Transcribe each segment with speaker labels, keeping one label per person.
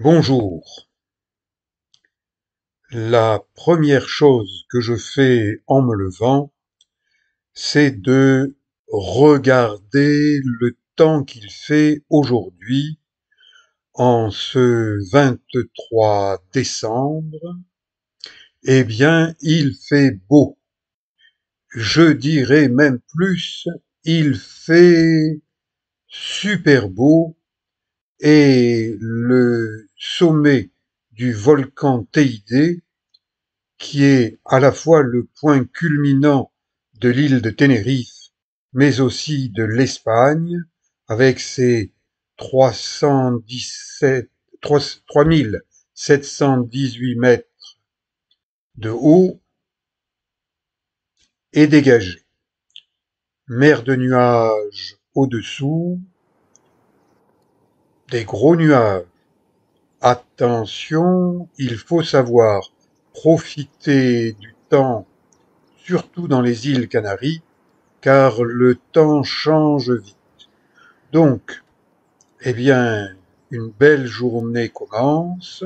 Speaker 1: Bonjour. La première chose que je fais en me levant, c'est de regarder le temps qu'il fait aujourd'hui, en ce 23 décembre. Eh bien, il fait beau. Je dirais même plus, il fait super beau et le sommet du volcan Teide, qui est à la fois le point culminant de l'île de Tenerife, mais aussi de l'Espagne, avec ses 317, 3718 mètres de haut, est dégagé. Mer de nuages au-dessous, des gros nuages. Attention, il faut savoir profiter du temps, surtout dans les îles Canaries, car le temps change vite. Donc, eh bien, une belle journée commence.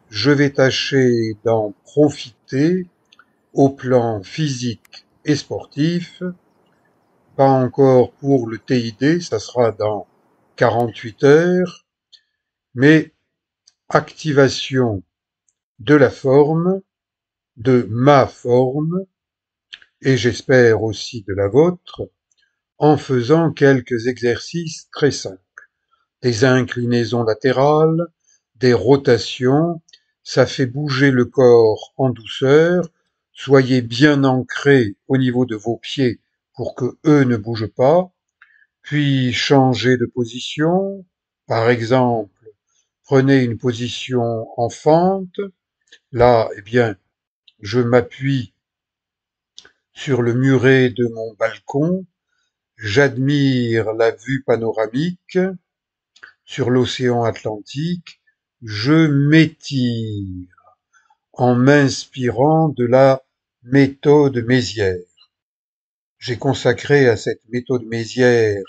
Speaker 1: Je vais tâcher d'en profiter au plan physique et sportif. Pas encore pour le TID, ça sera dans 48 heures, mais activation de la forme, de ma forme, et j'espère aussi de la vôtre, en faisant quelques exercices très simples. Des inclinaisons latérales, des rotations, ça fait bouger le corps en douceur. Soyez bien ancrés au niveau de vos pieds pour que eux ne bougent pas. Puis changez de position. Par exemple, prenez une position en fente. Là, eh bien, je m'appuie sur le muret de mon balcon. J'admire la vue panoramique sur l'océan Atlantique. Je m'étire en m'inspirant de la méthode Mézières. J'ai consacré à cette méthode Mézières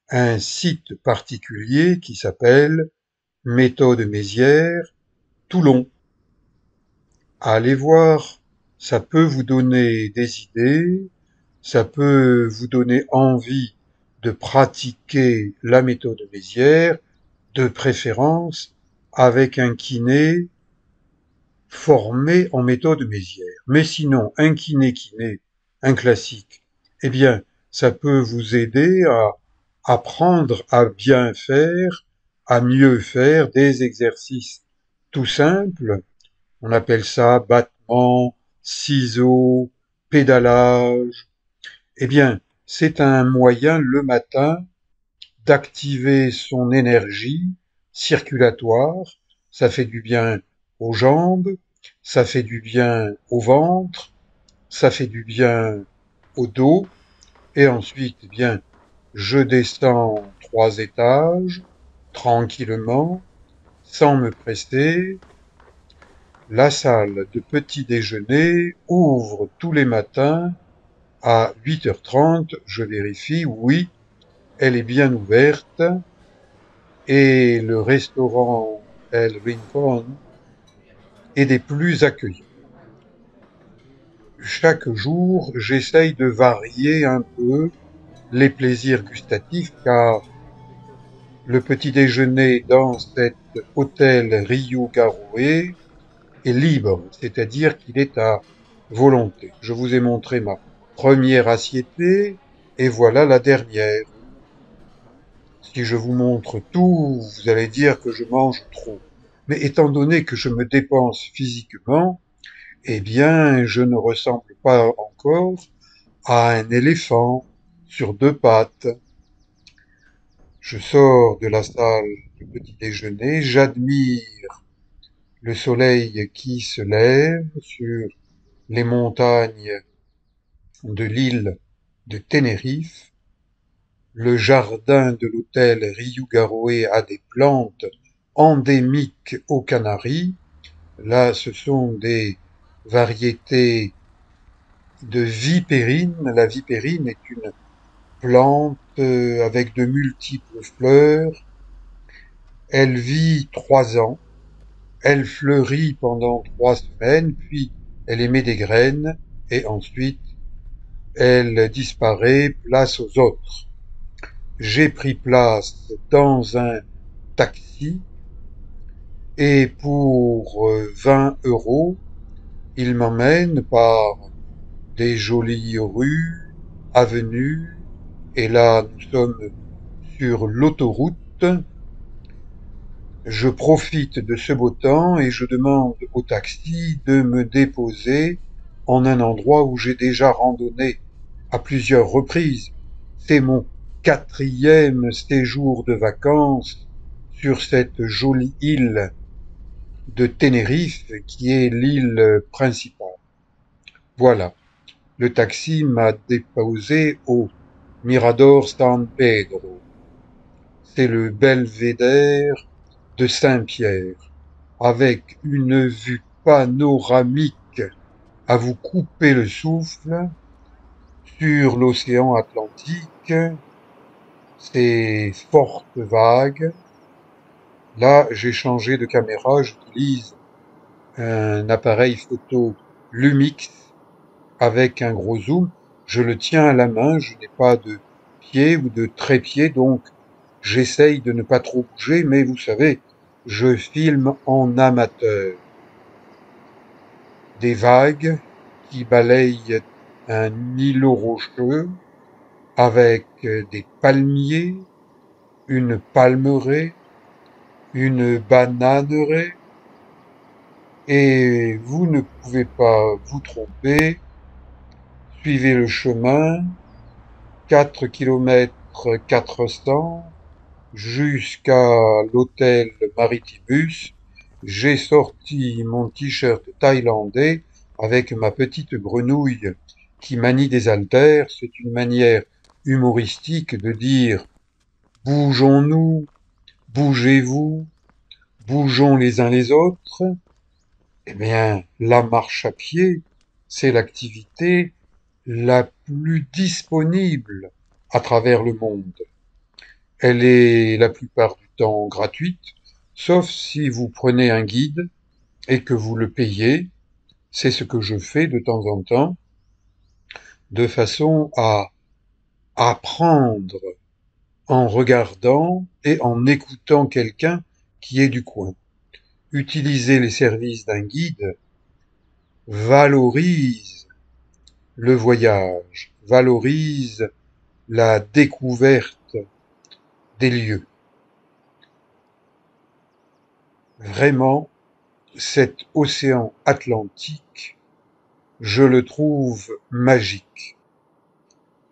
Speaker 1: un site particulier qui s'appelle Méthode Mézières Toulon. Allez voir, ça peut vous donner des idées, ça peut vous donner envie de pratiquer la méthode Mézières, de préférence avec un kiné formé en méthode Mézières. Mais sinon, un kiné, un classique, eh bien, ça peut vous aider à apprendre à bien faire, à mieux faire des exercices tout simples. On appelle ça battement, ciseaux, pédalage. Eh bien, c'est un moyen le matin d'activer son énergie circulatoire. Ça fait du bien aux jambes, ça fait du bien au ventre, ça fait du bien au dos. Et ensuite, eh bien, je descends 3 étages, tranquillement, sans me presser. La salle de petit déjeuner ouvre tous les matins à 8h30. Je vérifie, oui, elle est bien ouverte. Et le restaurant El Rincón est des plus accueillants. Chaque jour, j'essaye de varier un peu les plaisirs gustatifs car le petit déjeuner dans cet hôtel Rio Garoé est libre, c'est-à-dire qu'il est à volonté. Je vous ai montré ma première assiette et voilà la dernière. Si je vous montre tout, vous allez dire que je mange trop. Mais étant donné que je me dépense physiquement, eh bien, je ne ressemble pas encore à un éléphant sur 2 pattes. Je sors de la salle du petit déjeuner, j'admire le soleil qui se lève sur les montagnes de l'île de Tenerife. Le jardin de l'hôtel Rio Garoé a des plantes endémiques aux Canaries. Là, ce sont des variétés de vipérine. La vipérine est une plante avec de multiples fleurs. Elle vit 3 ans, elle fleurit pendant 3 semaines, puis elle émet des graines, et ensuite elle disparaît, place aux autres. J'ai pris place dans un taxi, et pour 20 euros, il m'emmène par des jolies rues, avenues, et là nous sommes sur l'autoroute. Je profite de ce beau temps et je demande au taxi de me déposer en un endroit où j'ai déjà randonné à plusieurs reprises. C'est mon 4e séjour de vacances sur cette jolie île de Tenerife qui est l'île principale. Voilà, le taxi m'a déposé au Mirador San Pedro. C'est le belvédère de Saint-Pierre, avec une vue panoramique à vous couper le souffle sur l'océan Atlantique, ces fortes vagues. Là, j'ai changé de caméra, j'utilise un appareil photo Lumix avec un gros zoom. Je le tiens à la main, je n'ai pas de pied ou de trépied, donc j'essaye de ne pas trop bouger, mais vous savez, je filme en amateur. Des vagues qui balayent un îlot rocheux avec des palmiers, une palmeraie, une bananeraie, et vous ne pouvez pas vous tromper. Suivez le chemin, 4 km 400 jusqu'à l'hôtel Maritimus. J'ai sorti mon t-shirt thaïlandais avec ma petite grenouille qui manie des haltères. C'est une manière humoristique de dire bougeons-nous, bougez-vous, bougeons les uns les autres. Eh bien, la marche à pied, c'est l'activité la plus disponible à travers le monde. Elle est la plupart du temps gratuite, sauf si vous prenez un guide et que vous le payez. C'est ce que je fais de temps en temps, de façon à apprendre en regardant et en écoutant quelqu'un qui est du coin. Utiliser les services d'un guide valorise le voyage, valorise la découverte des lieux. Vraiment, cet océan Atlantique, je le trouve magique.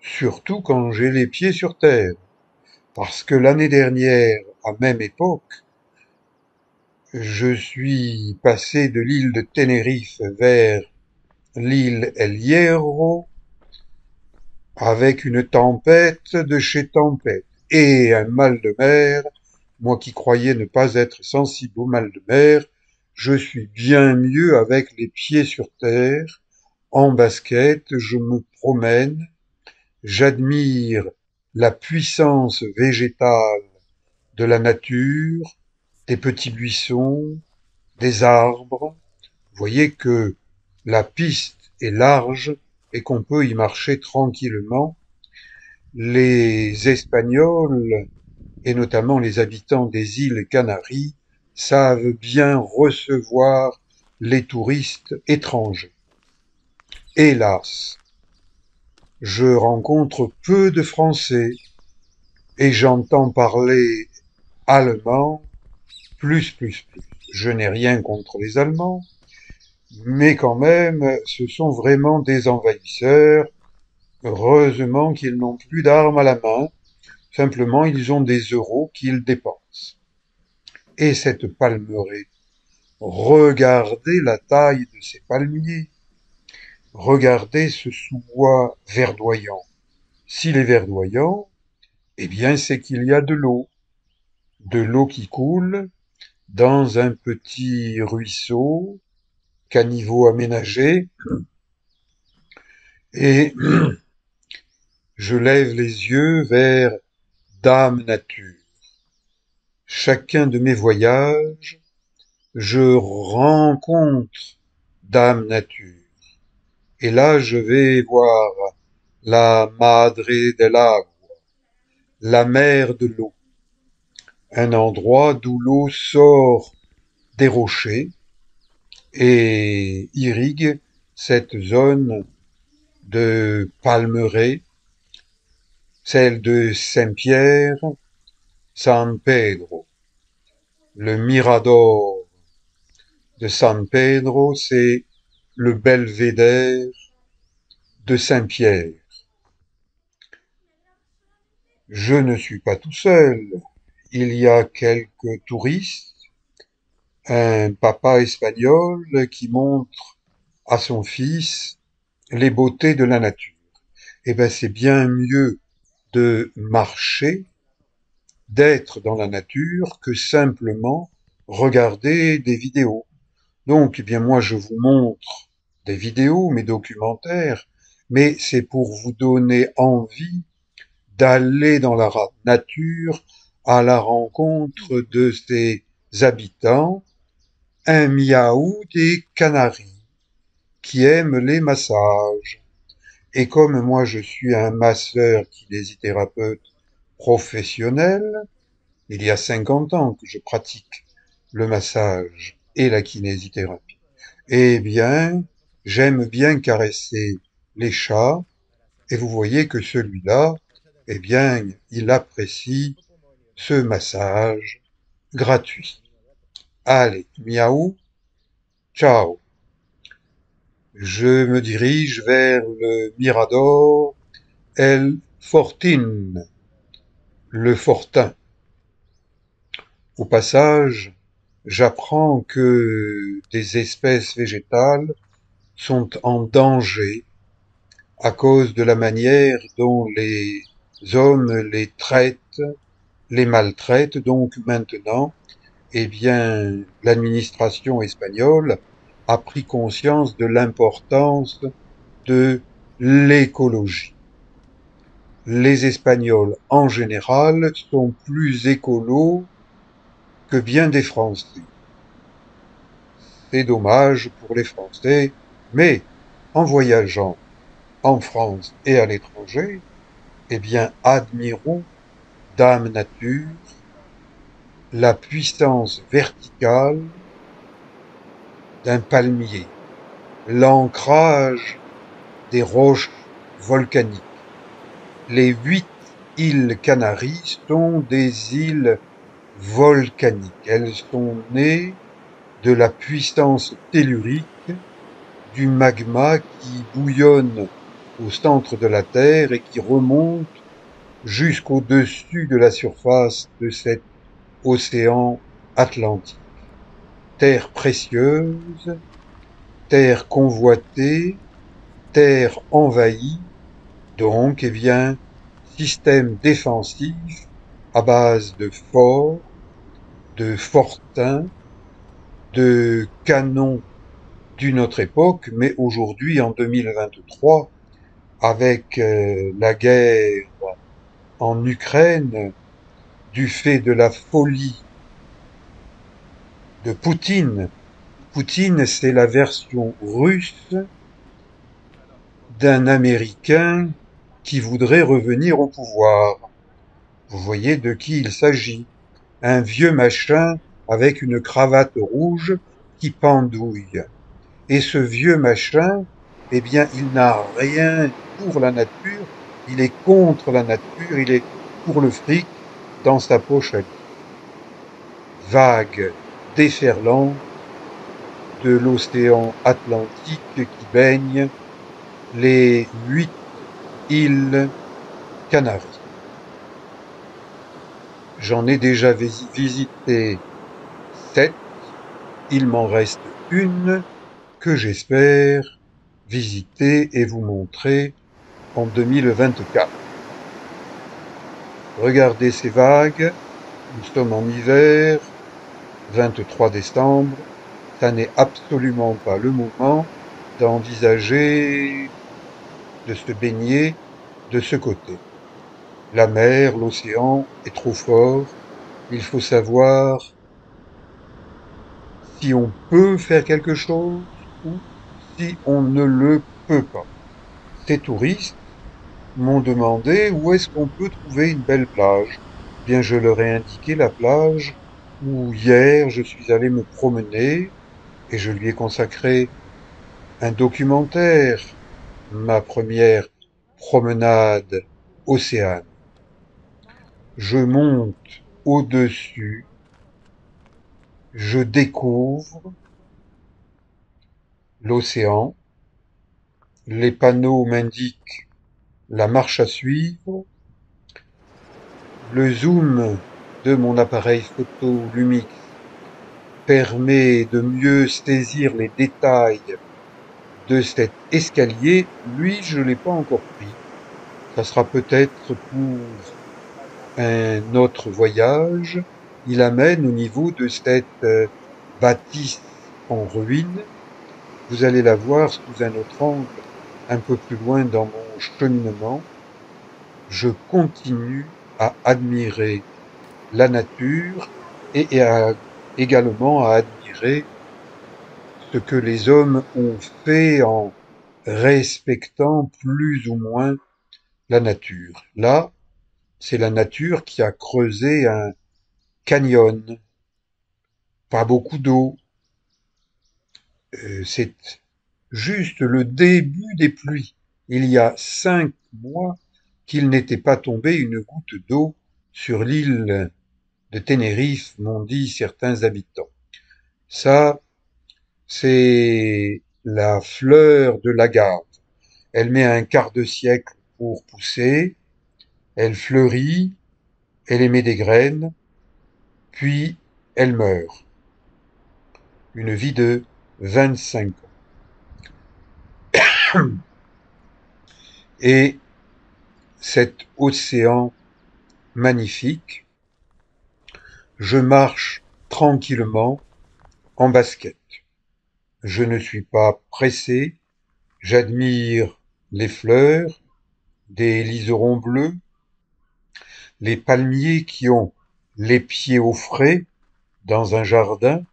Speaker 1: Surtout quand j'ai les pieds sur terre. Parce que l'année dernière, à même époque, je suis passé de l'île de Tenerife vers l'île El Hierro avec une tempête de chez tempête et un mal de mer. Moi qui croyais ne pas être sensible au mal de mer, je suis bien mieux avec les pieds sur terre, en basket, je me promène, j'admire la puissance végétale de la nature, des petits buissons, des arbres. Vous voyez que la piste est large et qu'on peut y marcher tranquillement. Les Espagnols, et notamment les habitants des îles Canaries, savent bien recevoir les touristes étrangers. Hélas, je rencontre peu de Français et j'entends parler allemand plus. Je n'ai rien contre les Allemands, mais quand même, ce sont vraiment des envahisseurs. Heureusement qu'ils n'ont plus d'armes à la main. Simplement, ils ont des euros qu'ils dépensent. Et cette palmeraie, regardez la taille de ces palmiers. Regardez ce sous-bois verdoyant. S'il est verdoyant, eh bien c'est qu'il y a de l'eau qui coule dans un petit ruisseau, caniveau aménagé, et je lève les yeux vers Dame Nature. chacun de mes voyages, je rencontre Dame Nature. Et là, je vais voir la Madre del Agua, la mère de l'eau, un endroit d'où l'eau sort des rochers et irrigue cette zone de palmeraies, celle de Saint-Pierre, San Pedro. Le Mirador de San Pedro, c'est le belvédère de Saint-Pierre. Je ne suis pas tout seul. Il y a quelques touristes, un papa espagnol qui montre à son fils les beautés de la nature. Eh ben, c'est bien mieux de marcher, d'être dans la nature, que simplement regarder des vidéos. Donc, eh bien, moi, je vous montre des vidéos, mes documentaires, mais c'est pour vous donner envie d'aller dans la nature à la rencontre de ses habitants, un miaou des Canaries qui aiment les massages. Et comme moi je suis un masseur kinésithérapeute professionnel, il y a 50 ans que je pratique le massage et la kinésithérapie, eh bien, j'aime bien caresser les chats, et vous voyez que celui-là, eh bien, il apprécie ce massage gratuit. Allez, miaou, ciao. Je me dirige vers le Mirador El Fortín, le Fortin. Au passage, j'apprends que des espèces végétales sont en danger à cause de la manière dont les hommes les traitent, les maltraitent. Donc maintenant, eh bien, l'administration espagnole a pris conscience de l'importance de l'écologie. Les Espagnols, en général, sont plus écolos que bien des Français. C'est dommage pour les Français, mais en voyageant en France et à l'étranger, eh bien, admirons, Dame Nature, la puissance verticale d'un palmier, l'ancrage des roches volcaniques. Les 8 îles Canaries sont des îles volcaniques. Elles sont nées de la puissance tellurique du magma qui bouillonne au centre de la Terre et qui remonte jusqu'au-dessus de la surface de cet océan Atlantique. Terre précieuse, terre convoitée, terre envahie, donc, eh bien, système défensif à base de forts, de fortins, de canons d'une autre époque, mais aujourd'hui, en 2023, avec la guerre en Ukraine, du fait de la folie de Poutine. Poutine, c'est la version russe d'un Américain qui voudrait revenir au pouvoir. Vous voyez de qui il s'agit. Un vieux machin avec une cravate rouge qui pendouille. Et ce vieux machin, eh bien, il n'a rien pour la nature, il est contre la nature, il est pour le fric dans sa poche à lui. Vague déferlante de l'océan Atlantique qui baigne les 8 îles Canaries. J'en ai déjà visité 7, il m'en reste une que j'espère visiter et vous montrer en 2024. Regardez ces vagues, nous sommes en hiver, 23 décembre, ça n'est absolument pas le moment d'envisager de se baigner de ce côté. La mer, l'océan est trop fort, Il faut savoir si on peut faire quelque chose ou si on ne le peut pas. Ces touristes m'ont demandé où est-ce qu'on peut trouver une belle plage. Bien, je leur ai indiqué la plage où hier je suis allé me promener et je lui ai consacré un documentaire, ma première promenade océane. Je monte au-dessus, je découvre l'océan, les panneaux m'indiquent la marche à suivre, le zoom de mon appareil photo Lumix permet de mieux saisir les détails de cet escalier. Lui, je l'ai pas encore pris. Ça sera peut-être pour un autre voyage. Il amène au niveau de cette bâtisse en ruine. Vous allez la voir sous un autre angle un peu plus loin dans mon cheminement. Je continue à admirer la nature et également à admirer ce que les hommes ont fait en respectant plus ou moins la nature. Là, c'est la nature qui a creusé un canyon, pas beaucoup d'eau. C'est juste le début des pluies. Il y a 5 mois qu'il n'était pas tombé une goutte d'eau sur l'île de Tenerife, m'ont dit certains habitants. Ça, c'est la fleur de l'agave. Elle met un quart de siècle pour pousser, elle fleurit, elle émet des graines, puis elle meurt. Une vie de 25 ans. Et cet océan magnifique, je marche tranquillement en basket. Je ne suis pas pressé, j'admire les fleurs, des liserons bleus, les palmiers qui ont les pieds au frais dans un jardin,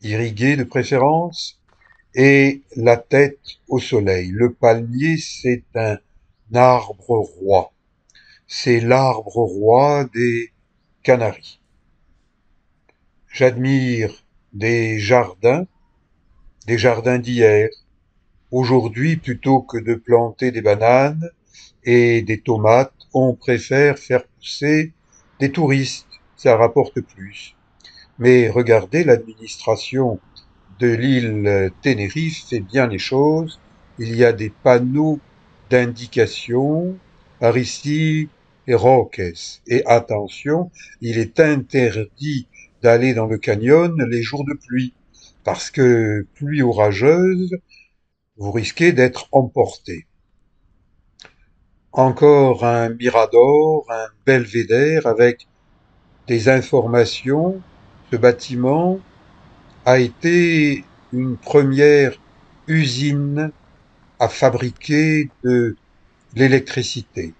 Speaker 1: irrigué de préférence, et la tête au soleil. Le palmier, c'est un arbre roi. C'est l'arbre roi des Canaries. J'admire des jardins d'hier. Aujourd'hui, plutôt que de planter des bananes et des tomates, on préfère faire pousser des touristes. Ça rapporte plus. Mais regardez, l'administration de l'île Tenerife fait bien les choses. Il y a des panneaux d'indication par ici et Roques. Et attention, il est interdit d'aller dans le canyon les jours de pluie, parce que pluie orageuse, vous risquez d'être emporté. Encore un mirador, un belvédère avec des informations. Ce bâtiment a été une première usine à fabriquer de l'électricité.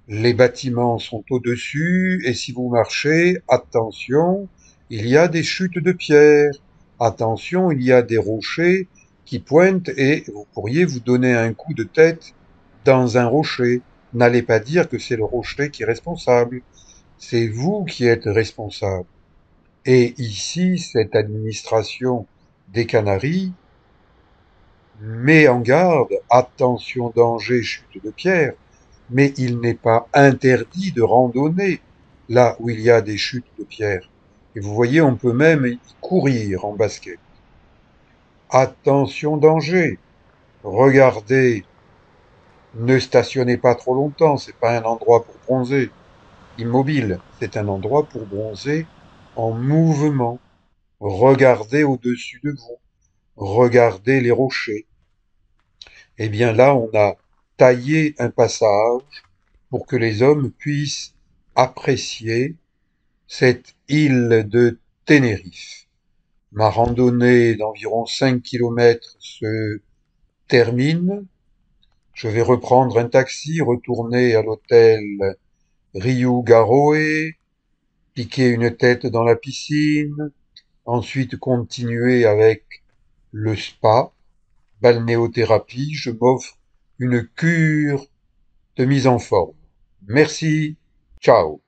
Speaker 1: Les bâtiments sont au-dessus et si vous marchez, attention, il y a des chutes de pierre. Attention, il y a des rochers qui pointent et vous pourriez vous donner un coup de tête dans un rocher. N'allez pas dire que c'est le rocher qui est responsable. C'est vous qui êtes responsable. Et ici, cette administration des Canaries met en garde, attention danger, chute de pierre, mais il n'est pas interdit de randonner là où il y a des chutes de pierre. Et vous voyez, on peut même y courir en basket. Attention danger, regardez, ne stationnez pas trop longtemps, c'est pas un endroit pour bronzer immobile, c'est un endroit pour bronzer en mouvement. Regardez au-dessus de vous, regardez les rochers. Eh bien là, on a taillé un passage pour que les hommes puissent apprécier cette île de Tenerife. Ma randonnée d'environ 5 kilomètres se termine. Je vais reprendre un taxi, retourner à l'hôtel Ryu Garoe, piquer une tête dans la piscine, ensuite continuer avec le spa, balnéothérapie, je m'offre une cure de mise en forme. Merci, ciao.